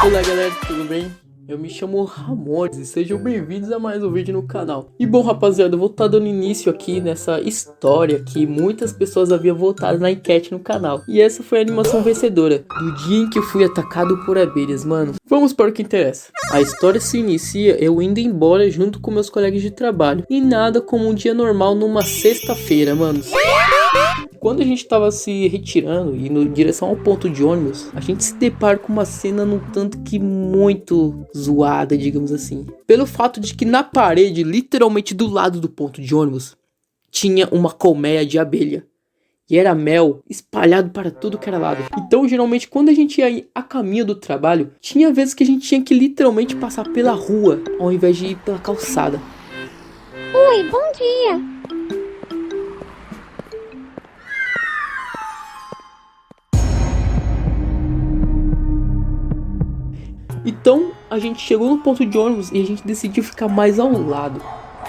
Olá galera, tudo bem? Eu me chamo Ramones e sejam bem-vindos a mais um vídeo no canal. E bom rapaziada, eu vou estar dando início aqui nessa história que muitas pessoas haviam votado na enquete no canal. E essa foi a animação vencedora, do dia em que eu fui atacado por abelhas, mano. Vamos para o que interessa. A história se inicia eu indo embora junto com meus colegas de trabalho. E nada como um dia normal numa sexta-feira, mano. Quando a gente tava se retirando e indo em direção ao ponto de ônibus, a gente se depara com uma cena no tanto que muito zoada, digamos assim. Pelo fato de que na parede, literalmente do lado do ponto de ônibus, tinha uma colmeia de abelha. E era mel espalhado para tudo que era lado. Então, geralmente, quando a gente ia a caminho do trabalho, tinha vezes que a gente tinha que literalmente passar pela rua, ao invés de ir pela calçada. Oi, bom dia! Então a gente chegou no ponto de ônibus e a gente decidiu ficar mais ao lado,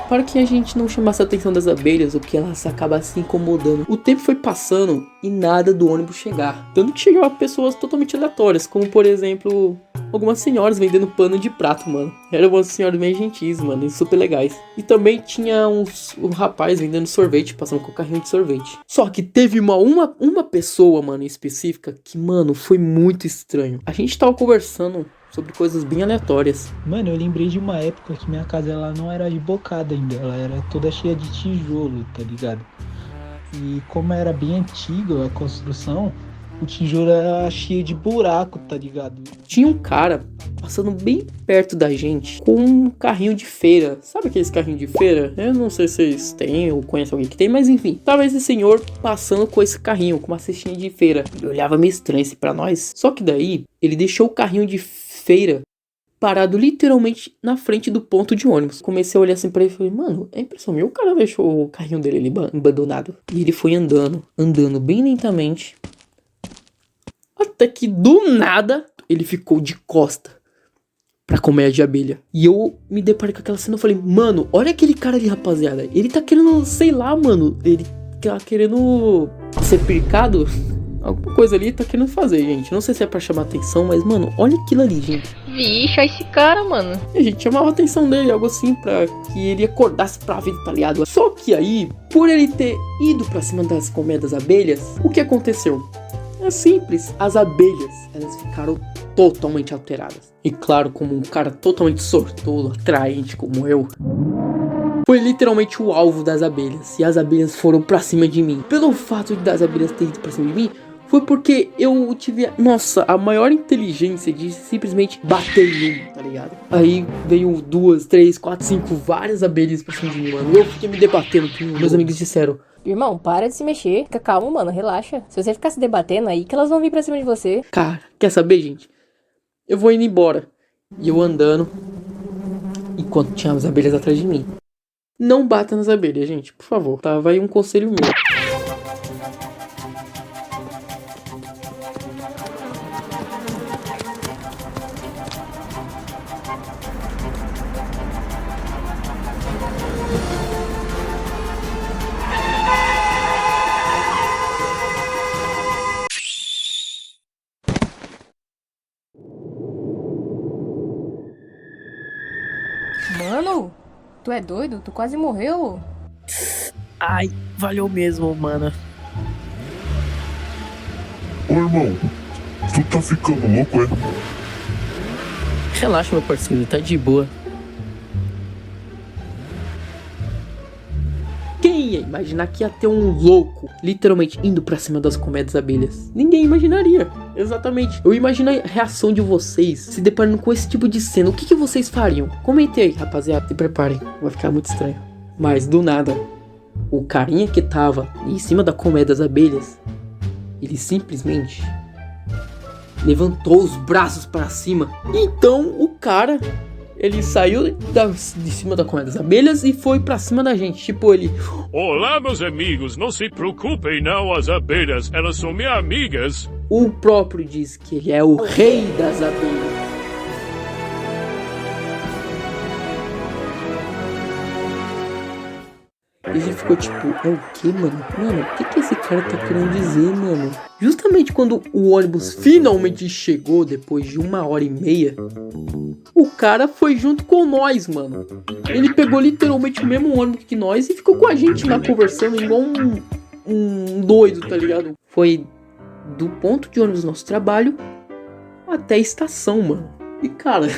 para que a gente não chamasse a atenção das abelhas ou que elas acabassem incomodando. O tempo foi passando e nada do ônibus chegar, tanto que chegavam pessoas totalmente aleatórias, como por exemplo algumas senhoras vendendo pano de prato, mano. Eram umas senhoras bem gentis, mano, e super legais. E também tinha um rapaz vendendo sorvete, passando com o carrinho de sorvete. Só que teve uma pessoa, mano, em específica, que, mano, foi muito estranho. A gente tava conversando sobre coisas bem aleatórias. Mano, eu lembrei de uma época que minha casa ela não era rebocada ainda, ela era toda cheia de tijolo, tá ligado? E como era bem antiga a construção, o tijolo era cheio de buraco, tá ligado? Tinha um cara passando bem perto da gente com um carrinho de feira. Sabe aqueles carrinhos de feira? Eu não sei se vocês têm ou conhecem alguém que tem, mas enfim. Tava esse senhor passando com esse carrinho, com uma cestinha de feira. Ele olhava meio estranho assim pra nós. Só que daí, ele deixou o carrinho de feira parado literalmente na frente do ponto de ônibus. Comecei a olhar assim pra ele e falei, mano, é impressão minha, o cara deixou o carrinho dele ali abandonado. E ele foi andando bem lentamente. Até que do nada ele ficou de costa pra colmeia de abelha. E eu me deparei com aquela cena e falei, mano, olha aquele cara ali, rapaziada. Ele tá querendo, sei lá, mano. Ele tá querendo ser picado. Alguma coisa ali tá querendo fazer, gente. Não sei se é pra chamar atenção, mas, mano, olha aquilo ali, gente. Vixe, olha esse cara, mano. E a gente chamava a atenção dele, algo assim, pra que ele acordasse pra vida, tá ligado? Só que aí, por ele ter ido pra cima das colmeias das abelhas, o que aconteceu? É simples, as abelhas, elas ficaram totalmente alteradas. E claro, como um cara totalmente sortudo, atraente como eu, foi literalmente o alvo das abelhas. E as abelhas foram pra cima de mim. Pelo fato das abelhas terem ido pra cima de mim, foi porque eu tive, a maior inteligência de simplesmente bater em um, tá ligado? Aí veio 2, 3, 4, 5, várias abelhas pra cima de mim, mano. Eu fiquei me debatendo, que meus amigos disseram, Irmão, para de se mexer. Fica calmo, mano. Relaxa. Se você ficar se debatendo aí, que elas vão vir pra cima de você. cara, quer saber, gente? Eu vou indo embora. E eu andando, enquanto tinha as abelhas atrás de mim. Não bata nas abelhas, gente, por favor, tá? Vai um conselho meu. Mano, tu é doido? Tu quase morreu. Ai, valeu mesmo, mano. Ô irmão, tu tá ficando louco, é? Relaxa, meu parceiro, tá de boa. Quem ia imaginar que ia ter um louco literalmente indo pra cima das colmeias das abelhas? Ninguém imaginaria, exatamente. Eu imagino a reação de vocês se deparando com esse tipo de cena. O que vocês fariam? Comentem aí, rapaziada, se preparem, vai ficar muito estranho. Mas do nada, o carinha que tava em cima da colmeia das abelhas, ele simplesmente levantou os braços para cima. Então o cara, ele saiu de cima da colmeia das abelhas e foi pra cima da gente. Tipo, ele... Olá, meus amigos. Não se preocupem, não, as abelhas. Elas são minhas amigas. O próprio diz que ele é o rei das abelhas. E a gente ficou ficou tipo, é o que, mano? Mano, o que esse cara tá querendo dizer, mano? Justamente quando o ônibus finalmente chegou, depois de 1h30, o cara foi junto com nós, mano. Ele pegou literalmente o mesmo ônibus que nós e ficou com a gente lá conversando igual um doido, tá ligado? Foi do ponto de ônibus do nosso trabalho até a estação, mano. E cara,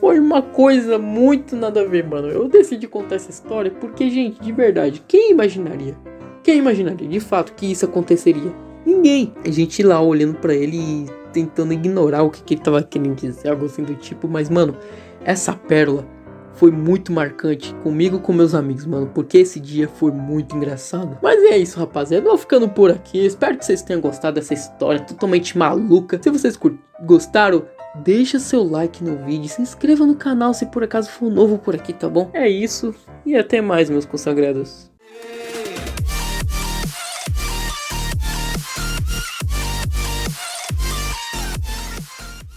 foi uma coisa muito nada a ver, mano. Eu decidi contar essa história porque, gente, de verdade, quem imaginaria? Quem imaginaria de fato que isso aconteceria? Ninguém. A gente lá olhando pra ele e tentando ignorar o que ele tava querendo dizer, algo assim do tipo. Mas, mano, essa pérola foi muito marcante comigo e com meus amigos, mano, porque esse dia foi muito engraçado. Mas é isso, rapaziada, eu vou ficando por aqui. Espero que vocês tenham gostado dessa história totalmente maluca. Se vocês gostaram, deixa seu like no vídeo, se inscreva no canal se por acaso for novo por aqui, tá bom? É isso, e até mais, meus consagrados.